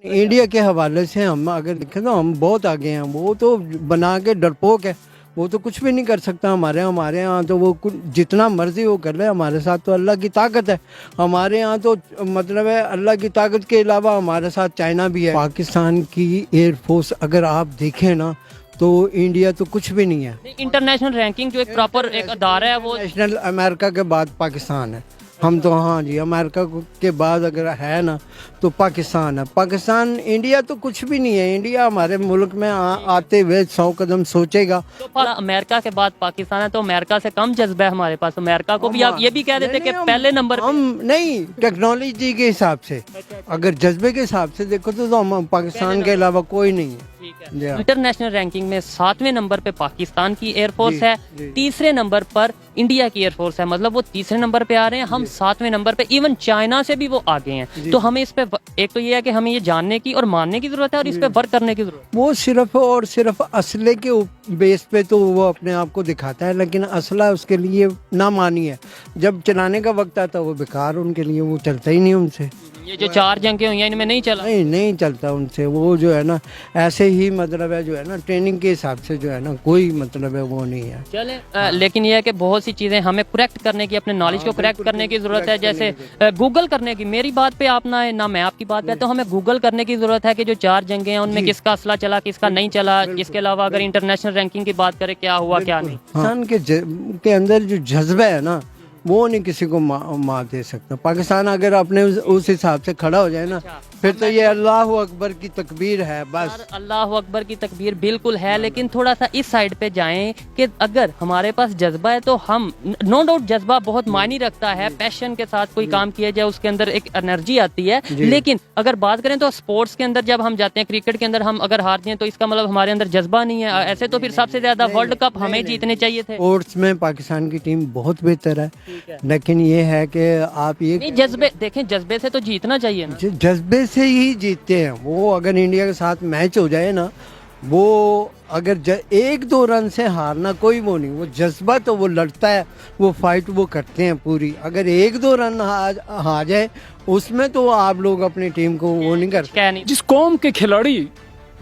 India के हवाले से हम अगर देखें तो हम बहुत आगे हैं। वो तो बना के डरपोक है, वो तो कुछ भी नहीं कर सकता हमारे यहाँ तो वो जितना मर्जी वो कर ले। हमारे साथ तो अल्लाह की ताकत है। हमारे यहाँ तो मतलब है अल्लाह की ताकत के अलावा हमारे साथ चाइना भी है। पाकिस्तान की एयरफोर्स अगर आप देखें ना तो इंडिया तो कुछ भी नहीं है। इंटरनेशनल रैंकिंग जो एक प्रॉपर एक अदारा है वो नेशनल अमेरिका के बाद पाकिस्तान है। हम तो हाँ जी, अमेरिका के बाद अगर है ना तो पाकिस्तान है। पाकिस्तान, इंडिया तो कुछ भी नहीं है। इंडिया हमारे मुल्क में आते हुए 100 कदम सोचेगा। तो अमेरिका के बाद पाकिस्तान है, तो अमेरिका से कम जज्बा है हमारे पास। अमेरिका को भी आप ये भी कह देते कि पहले नंबर हम नहीं, टेक्नोलॉजी के हिसाब से अगर जज्बे के हिसाब से देखो तो हम पाकिस्तान के अलावा कोई नहीं है। इंटरनेशनल रैंकिंग में 7वें नंबर पे पाकिस्तान की एयरफोर्स है, तीसरे नंबर पर इंडिया की एयरफोर्स है। मतलब वो तीसरे नंबर पे आ रहे हैं, हम 7वें नंबर पे। इवन चाइना से भी वो आगे हैं। तो हमें इस पे एक तो ये है कि हमें ये जानने की और मानने की जरूरत है और इस पे वर्क करने की जरूरत है। वो सिर्फ और सिर्फ असले के बेस पे तो वो अपने आप को दिखाता है, लेकिन असला उसके लिए ना मानी है। जब चलाने का वक्त आता है वो बेकार, उनके लिए वो चलता ही नहीं उनसे। ये जो 4 जंगें हुई हैं इनमें नहीं चला, नहीं चलता उनसे। वो जो है ना ऐसे ही मतलब है जो है ना ट्रेनिंग के हिसाब से जो है ना कोई मतलब है वो नहीं है। चले लेकिन ये है कि बहुत सी चीज़ें हमें करेक्ट करने की, अपने नॉलेज को करेक्ट करने की ज़रूरत है। जैसे गूगल करने की, मेरी बात पे आप ना मैं आपकी बात पे, तो हमें गूगल करने की ज़रूरत है कि जो 4 जंगें हैं उनमें किसका असला चला, किसका नहीं चला। इसके अलावा अगर इंटरनेशनल रैंकिंग की बात करें, क्या हुआ क्या नहीं। पाकिस्तान के अंदर जो जज्बा है ना वो नहीं किसी को मार दे सकता। पाकिस्तान अगर अपने उस हिसाब से खड़ा हो जाए ना फिर तो ये अल्लाह अकबर की तकबीर है बस। अल्लाह अकबर की तकबीर बिल्कुल है, लेकिन थोड़ा सा इस साइड पे जाएं कि अगर हमारे पास जज्बा है तो हम, नो डाउट जज्बा बहुत मायने रखता है। पैशन के साथ कोई काम किया जाए उसके अंदर एक एनर्जी आती है। लेकिन अगर बात करें तो स्पोर्ट्स के अंदर जब हम जाते हैं, क्रिकेट के अंदर हम अगर हारते हैं तो इसका मतलब हमारे अंदर जज्बा नहीं है। ऐसे तो फिर सबसे ज्यादा वर्ल्ड कप हमें जीतने चाहिए थे। स्पोर्ट्स में पाकिस्तान की टीम बहुत बेहतर है, लेकिन ये है कि आप ये जज्बे देखें, जज्बे से तो जीतना चाहिए ना। जज्बे से ही जीतते हैं वो। अगर इंडिया के साथ मैच हो जाए ना, वो अगर 1-2 रन से हारना कोई वो नहीं, वो जज्बा तो वो लड़ता है, वो फाइट वो करते हैं पूरी। अगर 1-2 रन हार जाए उसमें तो आप लोग अपनी टीम को वो नहीं करते। जिस कौम के खिलाड़ी,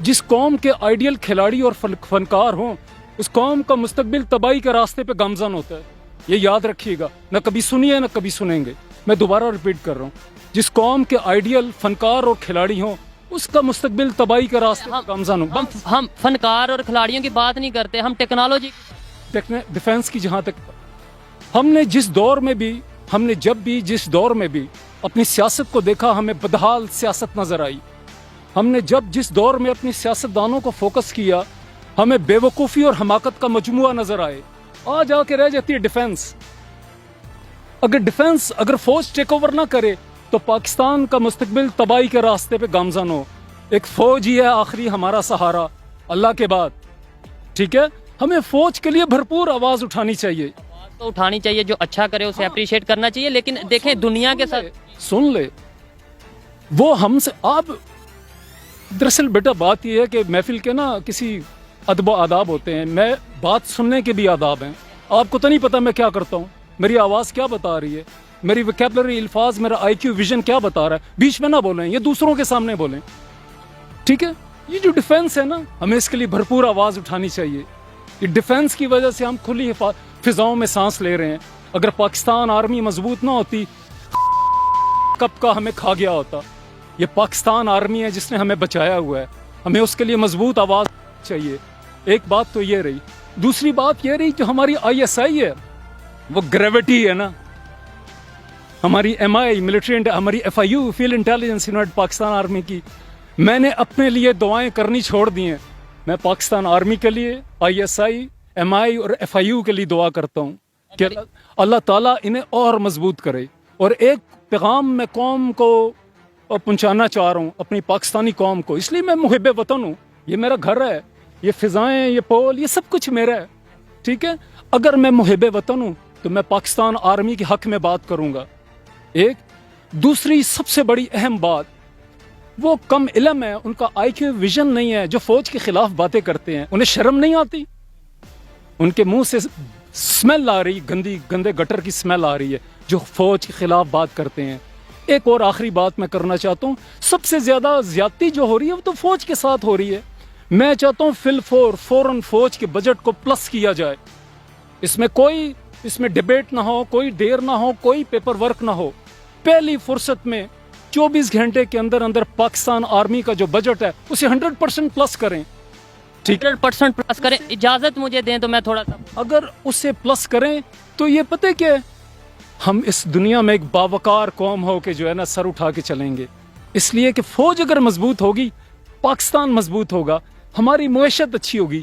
जिस कौम के आइडियल खिलाड़ी और फनकार हों, उस कौम का मुस्तकबिल तबाही के रास्ते पे गामजन होता है। ये याद रखिएगा, न कभी सुनिए न कभी सुनेंगे। मैं दोबारा रिपीट कर रहा हूँ, जिस कौम के आइडियल फनकार और खिलाड़ी हों उसका मुस्तकबिल तबाही के रास्ते पे गामजन हो। हम फनकार और खिलाड़ियों की बात नहीं करते, हम टेक्नोलॉजी, डिफेंस की जहाँ तक, हमने जिस दौर में भी, हमने जब भी जिस दौर में भी अपनी सियासत को देखा हमें बदहाल सियासत नजर आई। हमने जब जिस दौर में अपनी सियासतदानों को फोकस किया हमें बेवकूफ़ी और हमाकत का मजमुआ नजर आए। आज आके रह जाती है डिफेंस। अगर फौज टेक ओवर ना करे तो पाकिस्तान का मुस्तकबिल तबाही के रास्ते पे गामजन हो। एक फौज ही है आखिरी हमारा सहारा अल्लाह के बाद, ठीक है। हमें फौज के लिए भरपूर आवाज उठानी चाहिए, तो उठानी चाहिए। जो अच्छा करे उसे अप्रिशिएट करना चाहिए। लेकिन देखें दुनिया के साथ सुन ले वो हमसे। आप दरअसल बेटा बात यह है कि महफिल के ना किसी अदब आदाब होते हैं, मैं बात सुनने के भी आदाब हैं। आपको तो नहीं पता मैं क्या करता हूँ, मेरी आवाज़ क्या बता रही है, मेरी वोकैबुलरी, अल्फाज, मेरा IQ विजन क्या बता रहा है। बीच में ना बोलें, ये दूसरों के सामने बोलें, ठीक है। ये जो डिफेंस है ना, हमें इसके लिए भरपूर आवाज़ उठानी चाहिए। ये डिफेंस की वजह से हम खुली फिजाओं में सांस ले रहे हैं। अगर पाकिस्तान आर्मी मजबूत ना होती कब का हमें खा गया होता। ये पाकिस्तान आर्मी है जिसने हमें बचाया हुआ है, हमें उसके लिए मजबूत आवाज़ चाहिए। एक बात तो ये रही। दूसरी बात ये रही, जो हमारी ISI है वो ग्रेविटी है ना, हमारी MI मिलिट्री, हमारी FIU field intelligence unit Pakistan army की, मैंने अपने लिए दुआएं करनी छोड़ दी हैं। मैं पाकिस्तान आर्मी के लिए, ISI, MI और FIU के लिए दुआ करता हूँ कि अल्लाह ताला इन्हें और मजबूत करे। और एक पैगाम मैं कौम को पहुँचाना चाह रहा हूँ, अपनी पाकिस्तानी कौम को। इसलिए मैं मुहिब वतन हूँ, ये मेरा घर है, ये फिजाएं, ये पोल, ये सब कुछ मेरा है, ठीक है। अगर मैं मुहिब वतन हूँ तो मैं पाकिस्तान आर्मी के हक में बात करूँगा। एक दूसरी सबसे बड़ी अहम बात, वो कम इल्म है, उनका IQ विजन नहीं है, जो फौज के खिलाफ बातें करते हैं। उन्हें शर्म नहीं आती, उनके मुंह से स्मेल आ रही, गंदे गटर की स्मेल आ रही है जो फौज के खिलाफ बात करते हैं। ایک اور آخری بات میں کرنا چاہتا ہوں، سب سے زیادہ زیادتی جو ہو رہی ہے وہ تو فوج کے ساتھ ہو رہی ہے. میں چاہتا ہوں فوراً فوج کے بجٹ کو پلس کیا جائے. اس میں ڈیبیٹ نہ ہو، کوئی دیر نہ ہو، کوئی پیپر ورک نہ ہو. پہلی فرصت میں 24 گھنٹے کے اندر اندر پاکستان آرمی کا جو بجٹ ہے اسے 100% پلس کریں. ٹھیک ہے، 100% پلس کریں. اجازت مجھے دیں تو میں تھوڑا سا اگر اسے پلس کریں تو یہ پتہ کہ ہم اس دنیا میں ایک باوقار قوم ہو کے جو ہے نا سر اٹھا کے چلیں گے. اس لیے کہ فوج اگر مضبوط ہوگی، پاکستان مضبوط ہوگا، ہماری معیشت اچھی ہوگی.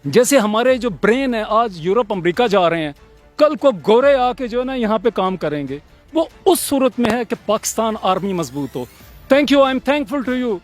جیسے ہمارے جو برین ہے آج یورپ امریکہ جا رہے ہیں، کل کو گورے آ کے جو ہے نا یہاں پہ کام کریں گے. وہ اس صورت میں ہے کہ پاکستان آرمی مضبوط ہو. Thank you. I am thankful to you.